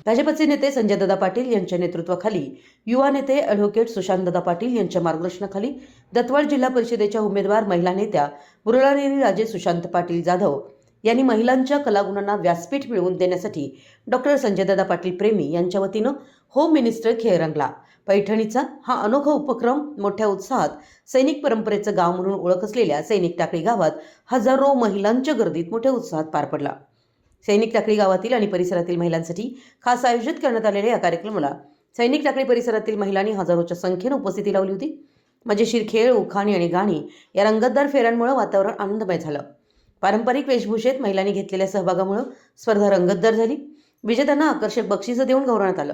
भाजपचे नेते संजयदादा पाटील यांच्या नेतृत्वाखाली युवा नेते ॲडव्होकेट सुशांतदादा पाटील यांच्या मार्गदर्शनाखाली दत्तवाड जिल्हा परिषदेच्या उमेदवार महिला नेत्या मृणालिनी राजे सुशांत पाटील जाधव यांनी महिलांच्या कलागुणांना व्यासपीठ मिळवून देण्यासाठी डॉक्टर संजयदादा पाटील प्रेमी यांच्या वतीनं होम मिनिस्टर खेळ रंगला। पैठणीचा हा अनोखा उपक्रम मोठ्या उत्साहात सैनिक परंपरेचं गाव म्हणून ओळख असलेल्या सैनिक टाकळी गावात हजारो महिलांच्या गर्दीत मोठ्या उत्साहात पार पडला। सैनिक टाकळी गावातील आणि परिसरातील महिलांसाठी खास आयोजित करण्यात आलेल्या या कार्यक्रमाला सैनिक टाकळी परिसरातील महिलांनी हजारोच्या संख्येने उपस्थिती लावली होती। मजेशीर खेळ, उखाणी आणि गाणी या रंगतदार फेऱ्यांमुळे वातावरण आनंदमय झालं। पारंपरिक वेशभूषेत महिलांनी घेतलेल्या सहभागामुळे स्पर्धा रंगतदार झाली। विजेत्यांना आकर्षक बक्षिसं देऊन गौरवण्यात आलं।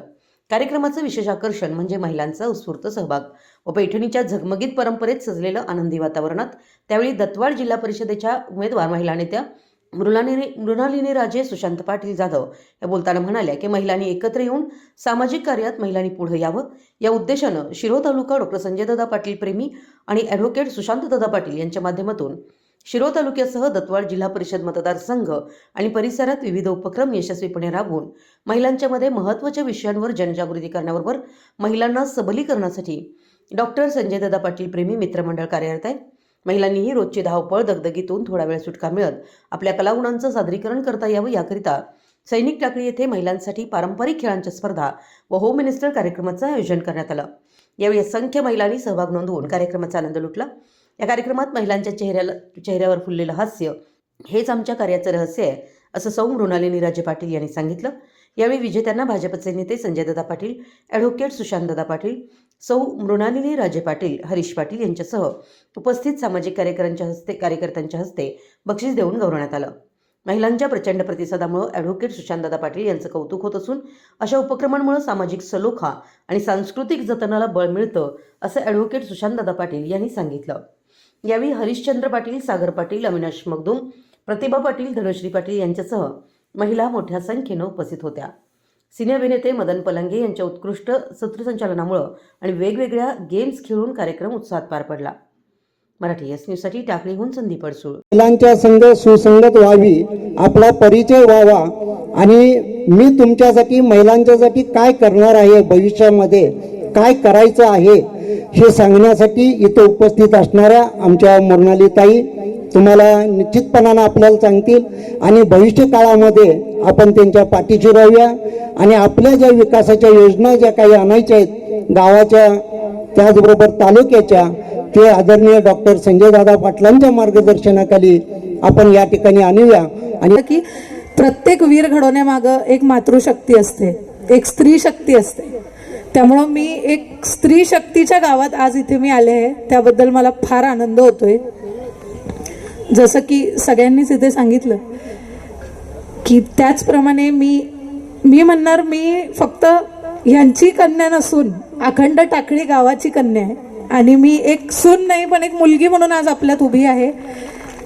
कार्यक्रमाचं विशेष आकर्षण म्हणजे महिलांचा उत्स्फूर्त सहभाग व पैठणीच्या झगमगीत परंपरेत सजलेलं आनंदी वातावरणात। त्यावेळी दत्तवाड जिल्हा परिषदेच्या उमेदवार महिला नेत्या मृणालिनी राजे सुशांत पाटील जाधव या बोलताना म्हणाल्या की महिलांनी एकत्र येऊन सामाजिक कार्यात महिलांनी पुढे यावं या उद्देशानं शिरोळ तालुका डॉक्टर संजयदादा पाटील प्रेमी आणि ॲडव्होकेट सुशांतदादा पाटील यांच्या माध्यमातून शिरोळ तालुक्यासह दत्तवाड जिल्हा परिषद मतदारसंघ आणि परिसरात विविध उपक्रम यशस्वीपणे राबवून महिलांच्या मध्ये महत्त्वाच्या विषयांवर जनजागृती करण्याबरोबर महिलांना सबलीकरणासाठी डॉक्टर संजयदादा पाटील प्रेमी मित्रमंडळ कार्यरत आहे। महिलांनीही रोजची धावपळ दगदगीतून थोडा वेळ सुटका मिळत आपल्या कलागुणांचं सादरीकरण करता यावं याकरिता सैनिक टाकळी येथे महिलांसाठी पारंपरिक खेळांच्या स्पर्धा व होम मिनिस्टर कार्यक्रमाचं आयोजन करण्यात आलं। यावेळी असंख्य महिलांनी सहभाग नोंदवून कार्यक्रमाचा आनंद लुटला। या कार्यक्रमात महिलांच्या चेहऱ्यावर फुललेलं हास्य हेच आमच्या कार्याचं रहस्य आहे असं सौ मृणालिनी राजे पाटील यांनी सांगितलं। यावेळी विजेत्यांना भाजपचे नेते संजयदादा पाटील, ॲडव्होकेट सुशांतदादा पाटील, सौ मृणालिनी राजे पाटील, हरीश पाटील यांच्यासह उपस्थित सामाजिक कार्यकर्त्यांच्या हस्ते बक्षीस देऊन गौरवण्यात आलं। महिलांच्या प्रचंड प्रतिसादामुळे ॲडव्होकेट सुशांतदादा पाटील यांचं कौतुक होत असून अशा उपक्रमांमुळे सामाजिक सलोखा आणि सांस्कृतिक जतनाला बळ मिळतं असं ॲडव्होकेट सुशांतदादा पाटील यांनी सांगितलं। यावेळी हरिश्चंद्र पाटील, सागर पाटील, अविनाश मगदूम, प्रतिभा पाटील, धनश्री पाटील यांच्यासह महिला मोठ्या संख्येनं उपस्थित होत्या। सिने अभिनेते मदन पलंगे यांच्या उत्कृष्ट सूत्रसंचालनामुळे आणि वेगवेगळ्या गेम्स खेळून कार्यक्रम उत्साहात पार पडला। मराठी एस न्यूजसाठी टाकळीहून संदीप अडसूळ। महिलांच्या संघ सुसंगत व्हावी, आपला परिचय व्हावा आणि मी तुमच्यासाठी महिलांच्यासाठी काय करणार आहे, भविष्यामध्ये काय करायचं आहे हे सांगण्यासाठी इथे उपस्थित असणाऱ्या आमच्या मृणालीताई तुम्हाला निश्चितपणाने आपल्याला सांगतील आणि भविष्य काळामध्ये आपण त्यांच्या पाठीशी राहूया आणि आपल्या ज्या विकासाच्या योजना ज्या काही आणायच्या आहेत गावाच्या त्याचबरोबर तालुक्याच्या ते आदरणीय डॉक्टर संजयदादा पाटलांच्या मार्गदर्शनाखाली आपण या ठिकाणी आणूया। आणि की प्रत्येक वीर घडवण्यामागे एक मातृशक्ती असते, एक स्त्री शक्ती असते। त्यामुळे मी एक स्त्री शक्तीच्या गावात आज इथे मी आले आहे, त्याबद्दल मला फार आनंद होतोय। जसं की सगळ्यांनीच इथे सांगितलं की त्याचप्रमाणे मी म्हणणार मी फक्त यांची कन्या नसून अखंड टाकळी गावाची कन्या आहे आणि मी एक सून नाही पण एक मुलगी म्हणून आज आपल्यात उभी आहे।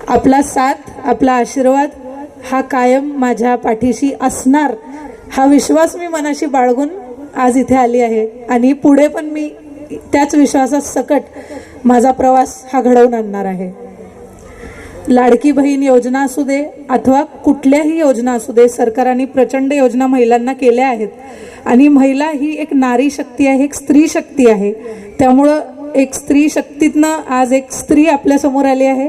आपला साथ, आपला आशीर्वाद हा कायम माझ्या पाठीशी असणार हा विश्वास मी मनाशी बाळगून आज इथे आली आहे आणि पुढे पण मी त्याच विश्वासात सकट माझा प्रवास हा घडवून आणणार आहे। लाडकी बहीण योजना असू दे अथवा कुठल्याही योजना असू दे, सरकारने प्रचंड योजना महिलांना केल्या आहेत आणि महिला ही एक नारी शक्ती आहे, एक स्त्री शक्ती आहे। त्यामुळं एक स्त्री शक्तीतनं आज एक स्त्री आपल्या समोर आली आहे।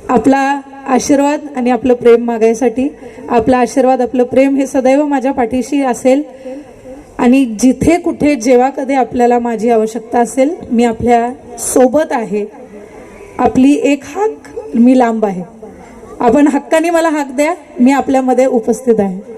आपला आशीर्वाद आणि आपलं प्रेम मागायसाठी, आपला आशीर्वाद आपलं प्रेम हे सदैव माझ्या पाठीशी असेल आणि जिथे कुठे जेव्हा कधी आपल्याला माझी आवश्यकता असेल मी आपल्या सोबत आहे। आपली एक हाक मी लांब आहे, आपण हक्काने मला हाक द्या, मी आपल्यामध्ये उपस्थित आहे।